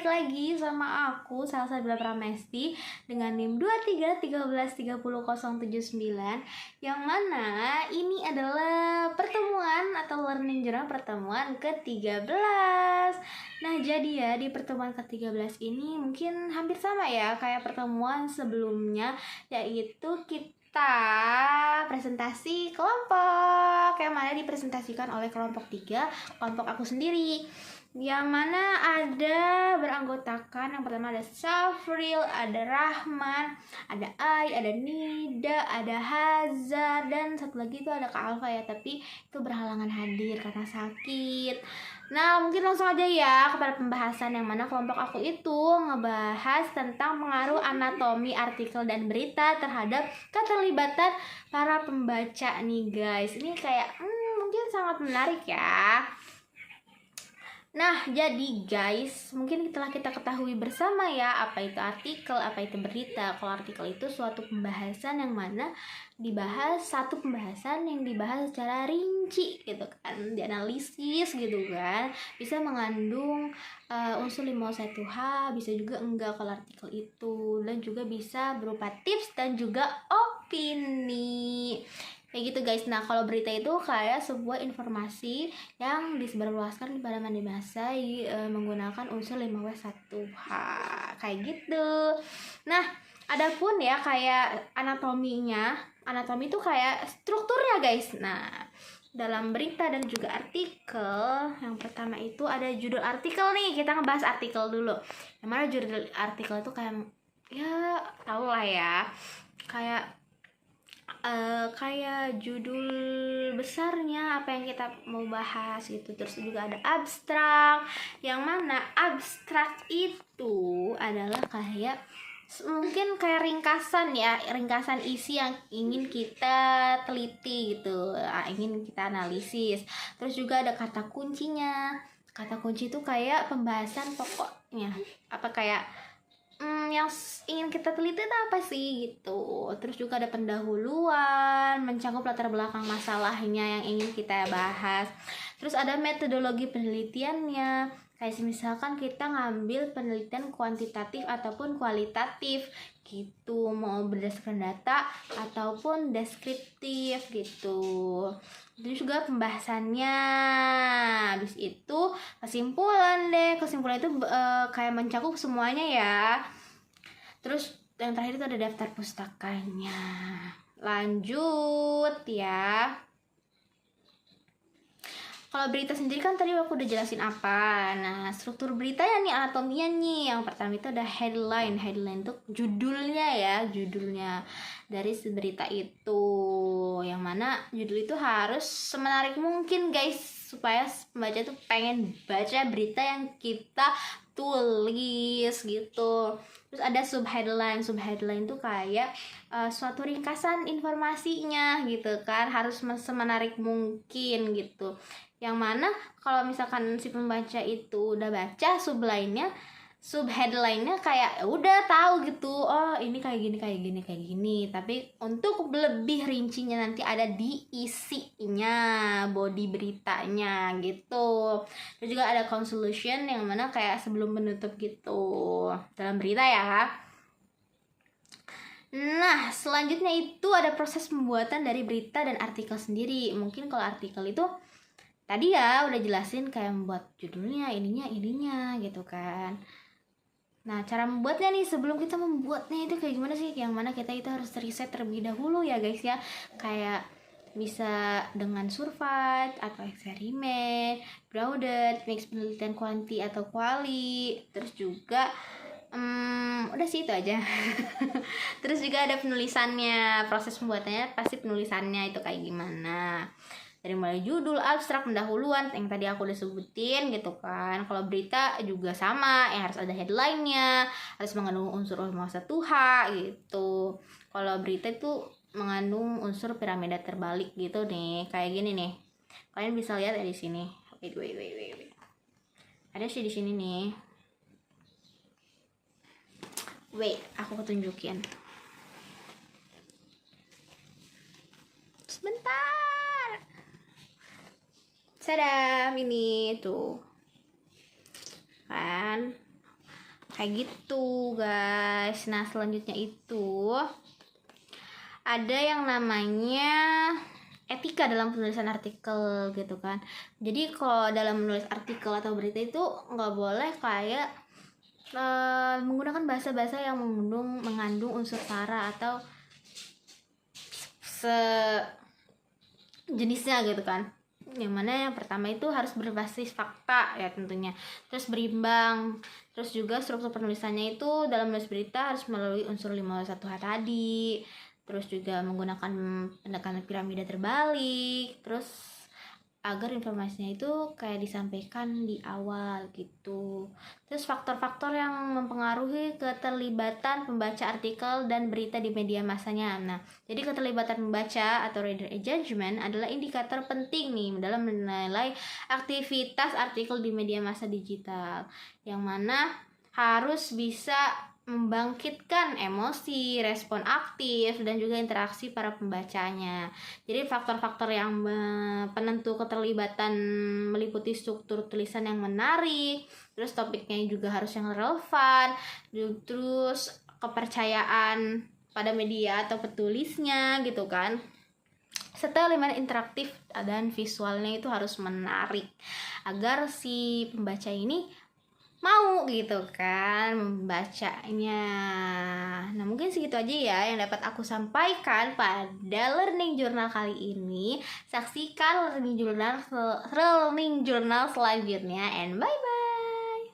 balik lagi sama aku Salsabila Pramesti dengan NIM 2313300079, yang mana ini adalah pertemuan atau learning journal pertemuan ke-13. Nah, jadi ya di pertemuan ke-13 ini mungkin hampir sama ya kayak pertemuan sebelumnya, yaitu kita presentasi kelompok yang mana dipresentasikan oleh kelompok 3, kelompok aku sendiri, yang mana ada beranggotakan, yang pertama ada Safril, ada Rahman, ada Ai, ada Nida, ada Hazar, dan satu lagi itu ada Kak Alfa ya, tapi itu berhalangan hadir karena sakit. Nah, mungkin langsung aja ya kepada pembahasan, yang mana kelompok aku itu ngebahas tentang pengaruh anatomi artikel dan berita terhadap keterlibatan para pembaca nih guys. Ini kayak mungkin sangat menarik ya. Nah, jadi guys, mungkin telah kita ketahui bersama ya apa itu artikel, apa itu berita. Kalau artikel itu suatu pembahasan yang mana dibahas, satu pembahasan yang dibahas secara rinci gitu kan, dianalisis gitu kan, bisa mengandung unsur 501H, bisa juga enggak kalau artikel itu, dan juga bisa berupa tips dan juga opini. Kayak gitu guys. Nah, kalau berita itu kayak sebuah informasi yang disebarluaskan kepada media massa menggunakan unsur 5W1H kayak gitu. Nah, adapun ya kayak anatominya, anatomi itu kayak strukturnya guys. Nah, dalam berita dan juga artikel, yang pertama itu ada judul artikel nih. Kita ngebahas artikel dulu. Yang mana judul artikel itu kayak ya tau lah ya, kayak judul besarnya apa yang kita mau bahas gitu. Terus juga ada abstrak, yang mana abstrak itu adalah kayak mungkin kayak ringkasan ya, ringkasan isi yang ingin kita teliti gitu, ingin kita analisis. Terus juga ada kata kuncinya. Kata kunci itu kayak pembahasan pokoknya, apa kayak yang ingin kita teliti itu apa sih gitu. Terus juga ada pendahuluan, mencakup latar belakang masalahnya yang ingin kita bahas. Terus ada metodologi penelitiannya, kayak misalkan kita ngambil penelitian kuantitatif ataupun kualitatif gitu, mau berdasarkan data ataupun deskriptif gitu. Terus juga pembahasannya. Habis itu kesimpulan deh. Kesimpulan itu kayak mencakup semuanya ya. Terus yang terakhir itu ada daftar pustakanya. Lanjut ya. Kalau berita sendiri kan tadi aku udah jelasin apa. Nah, struktur beritanya nih, anatominya nih. Yang pertama itu ada headline. Headline itu judulnya ya, judulnya dari berita itu. Yang mana judul itu harus semenarik mungkin guys, supaya pembaca tuh pengen baca berita yang kita tulis gitu. Terus ada subheadline. Subheadline tuh kayak suatu ringkasan informasinya gitu kan, harus semenarik mungkin gitu. Yang mana kalau misalkan si pembaca itu udah baca subheadline-nya kayak udah tahu gitu, oh ini kayak gini. Tapi untuk lebih rincinya nanti ada di isinya, body beritanya gitu. Terus juga ada conclusion, yang mana kayak sebelum menutup gitu dalam berita ya. Nah, selanjutnya itu ada proses pembuatan dari berita dan artikel sendiri. Mungkin kalau artikel itu tadi ya udah jelasin kayak membuat judulnya, ininya gitu kan. Nah, cara membuatnya nih, sebelum kita membuatnya itu kayak gimana sih? Yang mana kita itu harus riset terlebih dahulu ya guys ya. Kayak bisa dengan survei atau eksperimen, grounded, mix penelitian kuanti atau kuali. Terus juga udah sih itu aja. Terus juga ada penulisannya, proses pembuatannya pasti penulisannya itu kayak gimana. Dari mulai judul, abstrak, pendahuluan yang tadi aku udah sebutin gitu kan. Kalau berita juga sama, yang harus ada headline-nya, harus mengandung unsur 501H gitu. Kalau berita itu mengandung unsur piramida terbalik gitu nih, kayak gini nih. Kalian bisa lihat ya di sini. Wait. Ada sih di sini nih. Wait, aku ketunjukin. Sebentar. Sadam, ini tuh kan Kayak gitu guys. Nah selanjutnya itu ada yang namanya etika dalam penulisan artikel gitu kan. Jadi kalau dalam menulis artikel atau berita itu nggak boleh kayak menggunakan bahasa-bahasa yang mengandung unsur sara atau jenisnya gitu kan. Yang mana yang pertama itu harus berbasis fakta ya tentunya, terus berimbang, terus juga struktur penulisannya itu dalam menulis berita harus melalui unsur 5W1H tadi, terus juga menggunakan pendekatan piramida terbalik, terus agar informasinya itu kayak disampaikan di awal gitu. Terus faktor-faktor yang mempengaruhi keterlibatan pembaca artikel dan berita di media massanya. Nah, jadi keterlibatan pembaca atau reader engagement adalah indikator penting nih dalam menilai aktivitas artikel di media massa digital, yang mana harus bisa membangkitkan emosi, respon aktif, dan juga interaksi para pembacanya. Jadi faktor-faktor yang penentu keterlibatan meliputi struktur tulisan yang menarik, terus topiknya juga harus yang relevan, terus kepercayaan pada media atau petulisnya gitu kan, serta elemen interaktif dan visualnya itu harus menarik agar si pembaca ini mau gitu kan membacanya. Nah mungkin segitu aja ya yang dapat aku sampaikan pada learning journal kali ini. Saksikan learning journal selanjutnya, and bye bye.